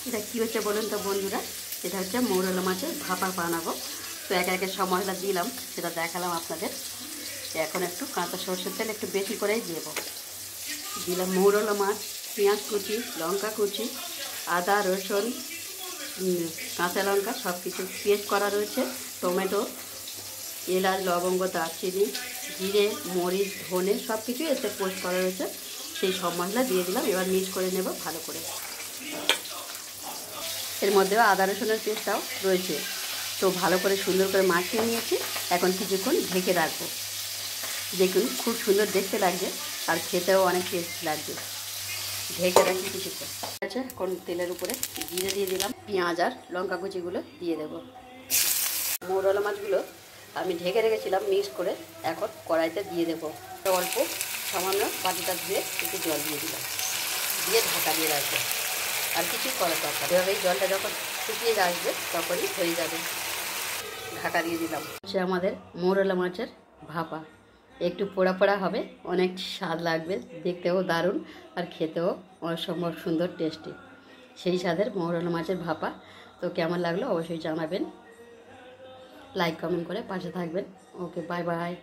এটা কী হচ্ছে বলুন তো বন্ধুরা, এটা হচ্ছে মৌরলা মাছের ভাপা বানাবো। তো একে একে সব মশলা দিলাম, সেটা দেখালাম আপনাদের। এখন একটু কাঁচা সরষের তেল একটু বেশি করেই দেবো। দিলাম মৌরলা মাছ, পেঁয়াজ কুচি, লঙ্কা কুচি, আদা রসুন, কাঁচা লঙ্কা সব কিছু পেস্ট করা রয়েছে, টমেটো, এলাচ লবঙ্গ দারচিনি জিরে মরিচ ধনে সব কিছু এতে পোস্ট করা রয়েছে। সেই সব মশলা দিয়ে দিলাম। এবার মিক্স করে নেব ভালো করে। এর মধ্যেও আদা রসুনের পেস্টটাও রয়েছে। তো ভালো করে সুন্দর করে মাখিয়ে নিয়েছি। এখন কিছুক্ষণ ঢেকে রাখবো। দেখুন খুব সুন্দর দেখতে লাগছে আর খেতেও অনেক টেস্টি লাগবে। ঢেকে রাখি কিছুক্ষণ। আচ্ছা, এখন তেলের উপরে জিরে দিয়ে দিলাম, পেঁয়াজ আর লঙ্কা কুচিগুলো দিয়ে দেবো। মৌরলা মাছগুলো আমি ঢেকে রেখেছিলাম মিক্স করে, এখন কড়াইতে দিয়ে দেবো। অল্প সামান্য বাটিটা ধুয়ে একটু জল দিয়ে দিলাম, দিয়ে ঢাকা দিয়ে রাখবো। আর কিছু করার দরকার, এভাবে এই জলটা যখন শুকিয়ে আসবে তখনই হয়ে যাবে। ঢাকা দিয়ে দিলাম। সে আমাদের মৌরলা মাছের ভাপা একটু পোড়া পোড়া হবে, অনেক স্বাদ লাগবে, দেখতেও দারুণ আর খেতেও অসম্ভব সুন্দর টেস্টি। সেই স্বাদের মৌরলা মাছের ভাপা। তো কেমন লাগলো অবশ্যই জানাবেন, লাইক কমেন্ট করে পাশে থাকবেন। ওকে, বাই বাই।